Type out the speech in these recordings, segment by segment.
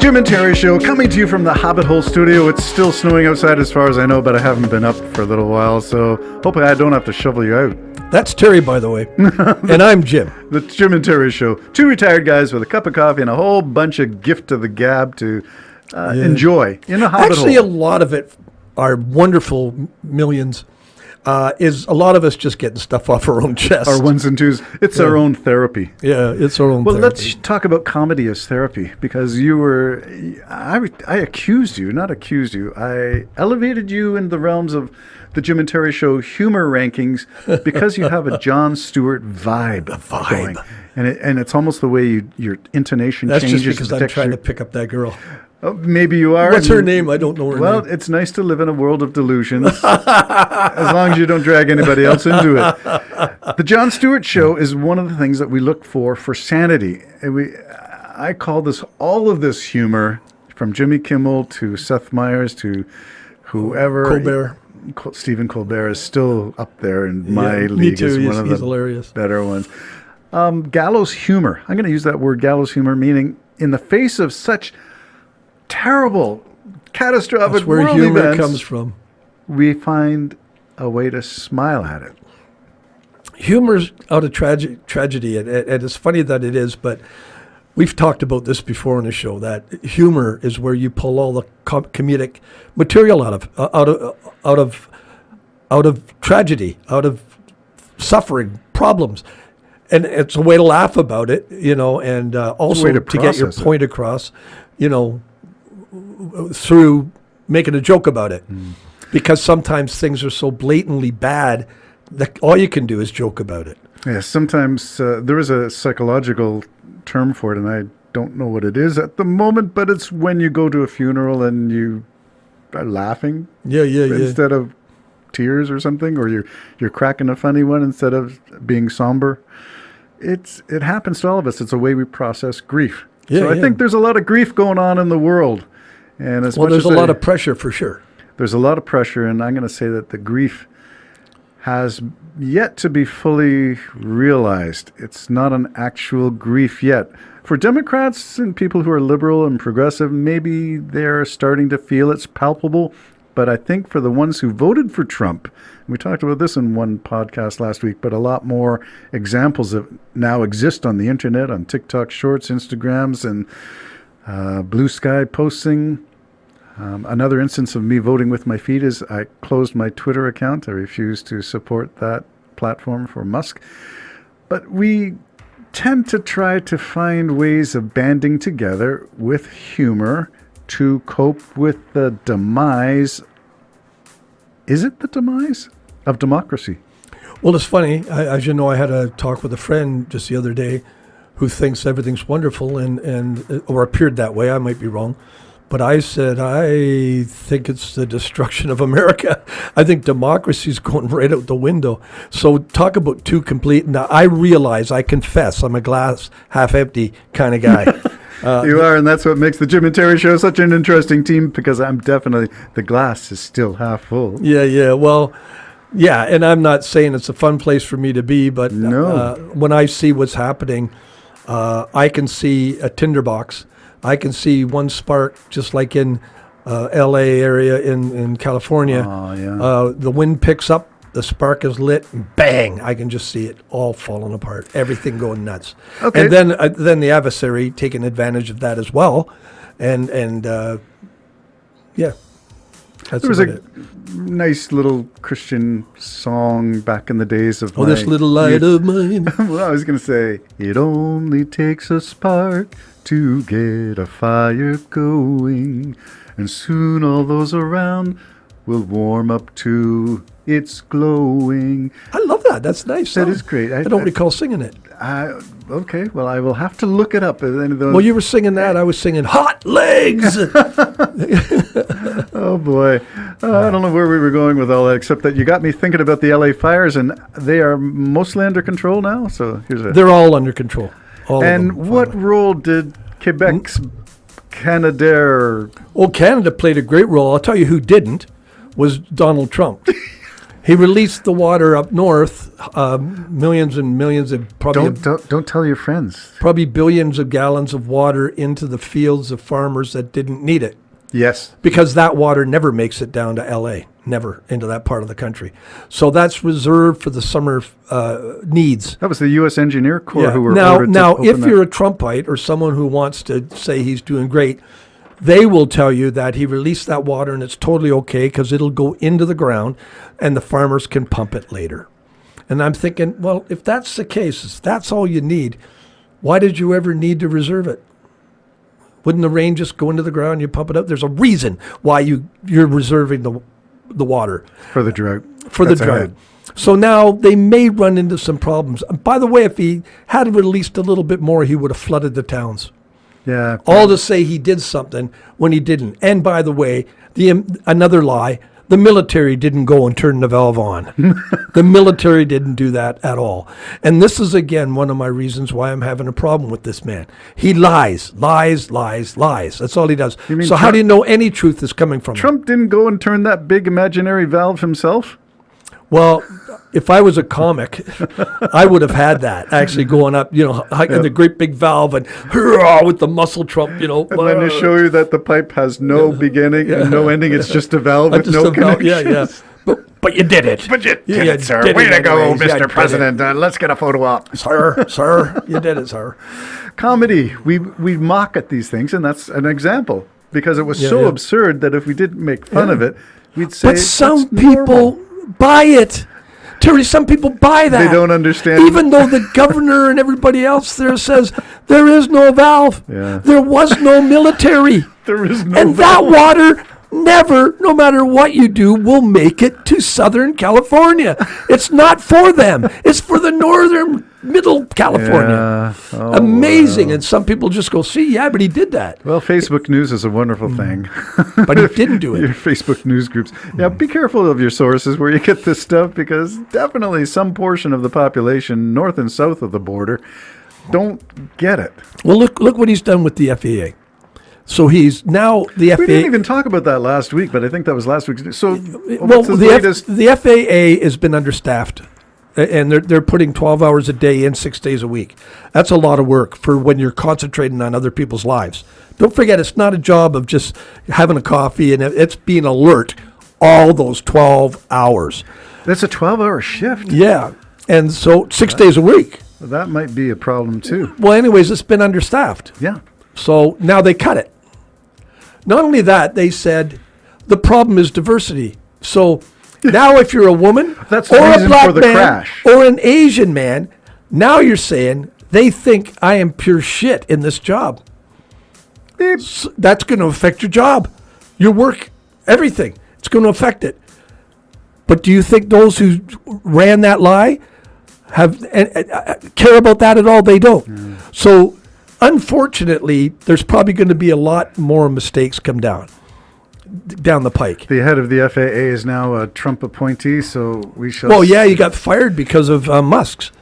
Jim and Terry Show, coming to you from the Hobbit Hole studio. It's still snowing outside as far as I know, but I haven't been up for a little while, so hopefully I don't have to shovel you out. That's Terry, by the way. And I'm Jim. The Jim and Terry Show. Two retired guys with a cup of coffee and a whole bunch of gift of the gab to enjoy in the Hobbit Actually, Hole. a lot of it, our wonderful millions, is a lot of us just getting stuff off our own chest. Our ones and twos. It's our own therapy. Yeah, it's our own Well, therapy. let's talk about comedy as therapy, because you were, I accused you, not accused you, I elevated you in the realms of the Jim and Terry Show humor rankings because you have a Jon Stewart vibe. Going. And it's almost the way your intonation That's changes. just because I'm trying to pick up that girl. Oh, maybe you are. What's her name? I don't know her name. Well, it's nice to live in a world of delusions, as long as you don't drag anybody else into it. The Jon Stewart Show is one of the things that we look for Sanity. And I call this all of this humor, from Jimmy Kimmel to Seth Meyers to whoever. Colbert. Stephen Colbert is still up there in my league. Me too. As one of He's the hilarious. Better ones. Gallows humor. I'm going to use that word, gallows humor, meaning in the face of such terrible, catastrophic That's where world humor events, comes from. we find a way to smile at it. Humor's out of tragedy, and it's funny that it is, but we've talked about this before on the show, that humor is where you pull all the comedic material out of tragedy, out of suffering, problems. And it's a way to laugh about it, and also to get your point across, through making a joke about it. Because sometimes things are so blatantly bad that all you can do is joke about it. Yeah, sometimes there is a psychological term for it, and I don't know what it is at the moment, but it's when you go to a funeral and you are laughing instead of tears or something, or you're cracking a funny one instead of being somber. It happens to all of us. It's a way we process grief. I think there's a lot of grief going on in the world. And there's a lot of pressure for sure. There's a lot of pressure, and I'm going to say that the grief has yet to be fully realized. It's not an actual grief yet. For Democrats and people who are liberal and progressive, maybe they're starting to feel it's palpable. But I think for the ones who voted for Trump, we talked about this in one podcast last week, but a lot more examples of now exist on the internet, on TikTok Shorts, Instagrams, and Blue Sky posting. Another instance of me voting with my feet is I closed my Twitter account. I refuse to support that platform for Musk. But we tend to try to find ways of banding together with humor to cope with the demise. Is it the demise of democracy? Well, it's funny. As you know, I had a talk with a friend just the other day who thinks everything's wonderful or appeared that way. I might be wrong. But I said, I think it's the destruction of America. I think democracy's going right out the window. So talk about two complete. Now, I confess, I'm a glass half empty kind of guy. You are, and that's what makes the Jim and Terry Show such an interesting team, because I'm definitely, the glass is still half full. Yeah. Well, yeah, and I'm not saying it's a fun place for me to be, but when I see what's happening, I can see a tinderbox. I can see one spark, just like in L.A. area in California. Oh, yeah. The wind picks up, the spark is lit, and bang! I can just see it all falling apart, everything going nuts. Okay. And then the adversary taking advantage of that as well, and yeah. That's there was a nice little Christian song back in the days of this little light of mine. Well, I was going to say, it only takes a spark to get a fire going, and soon all those around will warm up to its glowing. I love that. That's nice. That is great. I don't recall singing it. Okay, well, I will have to look it up. Well, you were singing that. I was singing Hot Legs. Oh, boy. I don't know where we were going with all that, except that you got me thinking about the LA fires, and they are mostly under control now. So they're all under control. And what role did Quebec's Canadair? Well, Canada played a great role. I'll tell you who didn't, was Donald Trump. He released the water up north, millions and millions of Don't tell your friends. probably billions of gallons of water into the fields of farmers that didn't need it, Yes. because that water never makes it down to L.A., never into that part of the country. So that's reserved for the summer needs. That was the U.S. Engineer Corps who were now, ordered to open if that. you're a Trumpite or someone who wants to say he's doing great, they will tell you that he released that water and it's totally okay because it'll go into the ground and the farmers can pump it later. And I'm thinking, well, if that's the case, if that's all you need, why did you ever need to reserve it? Wouldn't the rain just go into the ground and you pump it up? There's a reason why you're reserving the water. For the drought. For the That's drought. ahead. So now they may run into some problems. And by the way, if he had released a little bit more, he would have flooded the towns. Yeah. All to say he did something when he didn't. And by the way, another lie, the military didn't go and turn the valve on. The military didn't do that at all. And this is, again, one of my reasons why I'm having a problem with this man. He lies. That's all he does. You mean So how do you know any truth is coming from him? Trump didn't go and turn that big imaginary valve himself? Well, if I was a comic, I would have had that actually going up, in the great big valve and hurrah, with the muscle Trump, And then to show you that the pipe has no beginning and no ending, it's just a valve with Just no a valve, connection. yeah. But you did it. But you did Yeah, it, sir. did Way it to go, anyways. Yeah, Mr. did President. Let's get a photo op. Sir, you did it, sir. Comedy. We mock at these things, and that's an example. Because it was so yeah. absurd that if we didn't make fun of it, we'd say But some "That's people normal." buy it. Terry, some people buy that. They don't understand. Even though the governor and everybody else there says there is no valve. Yeah. There was no military. There is no And that water never, no matter what you do, will make it to Southern California. It's not for them. It's for the northern middle California. Yeah. Oh, Amazing. wow. And some people just go, see, yeah, but he did that. Well, Facebook news is a wonderful thing. But he didn't do Your it. Facebook news groups. Yeah, be careful of your sources where you get this stuff, because definitely some portion of the population, north and south of the border, don't get it. Well, look what he's done with the FAA. So he's now the FAA. We didn't even talk about that last week, but I think that was last week. So, Well, what's the latest? the FAA has been understaffed, and they're putting 12 hours a day in 6 days a week. That's a lot of work for when you're concentrating on other people's lives. Don't forget, it's not a job of just having a coffee, and it's being alert all those 12 hours. That's a 12-hour shift. Yeah, and so 6 days a week. That might be a problem too. Well, anyways, it's been understaffed. Yeah. So now they cut it. Not only that, they said the problem is diversity. So now if you're a woman That's the or a reason black for the man crash. or an Asian man, now you're saying they think I am pure shit in this job. Beep. So that's going to affect your job, your work, everything. It's going to affect it. But do you think those who ran that lie have care about that at all? They don't. So unfortunately, there's probably going to be a lot more mistakes come down the pike. The head of the FAA is now a Trump appointee, so we shall. Well, yeah, he got fired because of Musk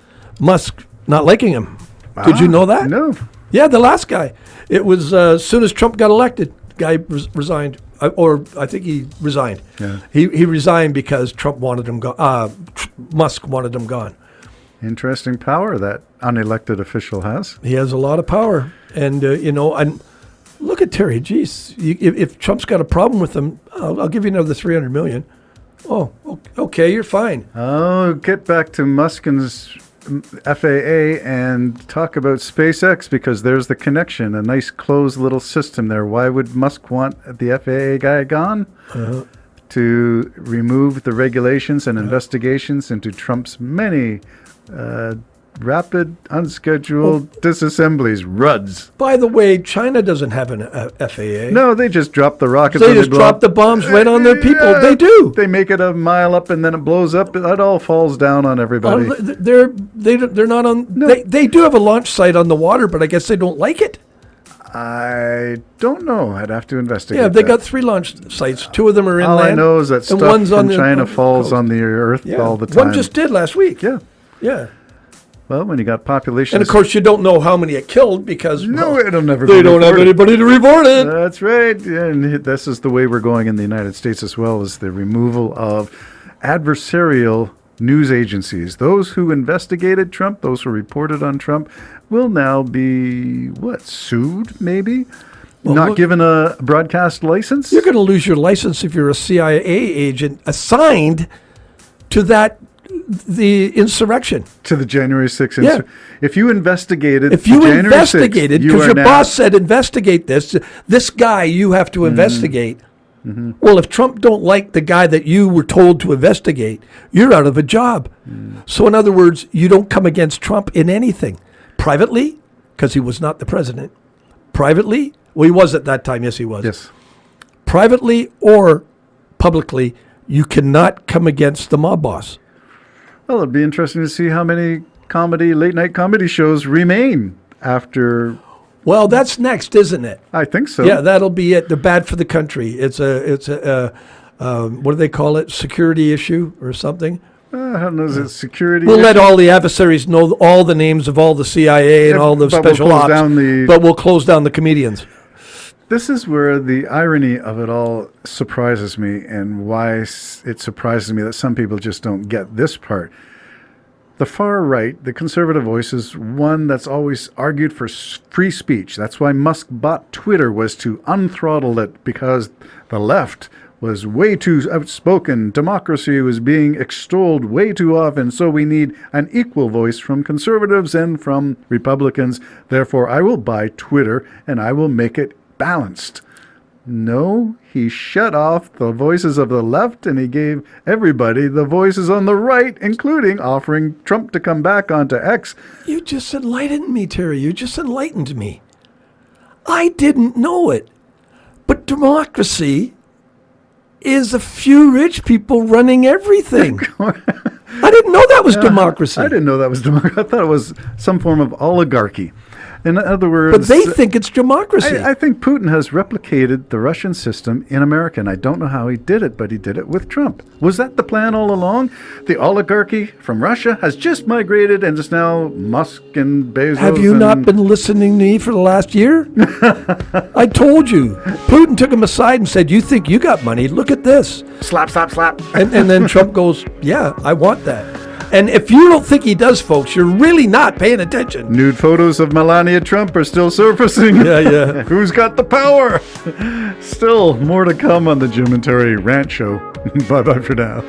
not liking him. Did you know that? No. Yeah, the last guy. It was as soon as Trump got elected, guy resigned, or I think he resigned. Yeah. He resigned because Trump wanted him gone. Musk wanted him gone. Interesting power that unelected official has. He has a lot of power, and and look at Terry. Geez, if Trump's got a problem with him, I'll give you another $300 million. Oh, okay, you're fine. Oh, get back to Musk and FAA and talk about SpaceX, because there's the connection. A nice closed little system there. Why would Musk want the FAA guy gone? To remove the regulations and investigations into Trump's many rapid, unscheduled disassemblies, RUDs. By the way, China doesn't have an FAA. No, they just drop the rockets. They when just blow drop up. the bombs right on their people. Yeah, They do. They make it a mile up and then it blows up. It all falls down on everybody. They're not on. No. They do have a launch site on the water, but I guess they don't like it. I don't know. I'd have to investigate. Yeah, they that. got 3 launch sites. 2 of them are inland. All I know is that stuff one's from on the- China on the falls coast. on the earth Yeah. all the time. One just did last week. Yeah. Yeah. Well, when you got populations. And of course, you don't know how many it killed because No, it'll never they be don't have reported. anybody to report it. That's right. And this is the way we're going in the United States as well, is the removal of adversarial news agencies, those who investigated Trump, those who reported on Trump, will now be, sued maybe? Not given a broadcast license? You're going to lose your license if you're a CIA agent assigned to the insurrection. To the January 6th Yeah. If you investigated Because your boss said investigate this guy you have to investigate. Mm-hmm. Well, if Trump don't like the guy that you were told to investigate, you're out of a job. So in other words, you don't come against Trump in anything. Privately, because he was not the president. Privately, well, he was at that time. Yes, he was. Yes. Privately or publicly, you cannot come against the mob boss. Well, it'd be interesting to see how many late night comedy shows remain after. Well, that's next, isn't it? I think so. Yeah, that'll be it. They're bad for the country. It's a what do they call it? Security issue or something? I don't know. Is it security? We'll let all the adversaries know all the names of all the CIA and all the special ops, but we'll close down the comedians. This is where the irony of it all surprises me, and why it surprises me that some people just don't get this part. The far right, the conservative voice, is one that's always argued for free speech. That's why Musk bought Twitter, was to unthrottle it, because the left was way too outspoken. Democracy was being extolled way too often, so we need an equal voice from conservatives and from Republicans. Therefore, I will buy Twitter and I will make it balanced. No, he shut off the voices of the left and he gave everybody the voices on the right, including offering Trump to come back onto X. You just enlightened me, Terry. You just enlightened me. I didn't know it. But democracy is a few rich people running everything. I didn't know that was democracy. I didn't know that was democracy. I thought it was some form of oligarchy. In other words, but they think it's democracy. I think Putin has replicated the Russian system in America, and I don't know how he did it, but he did it with Trump. Was that the plan all along? The oligarchy from Russia has just migrated, and it's now Musk and Bezos. Have you not been listening to me for the last year? I told you. Putin took him aside and said, "You think you got money? Look at this." Slap, slap, slap. And then Trump goes, "Yeah, I want that." And if you don't think he does, folks, you're really not paying attention. Nude photos of Melania Trump are still surfacing. Yeah. Who's got the power? Still more to come on the Jim and Terry Rant Show. Bye-bye for now.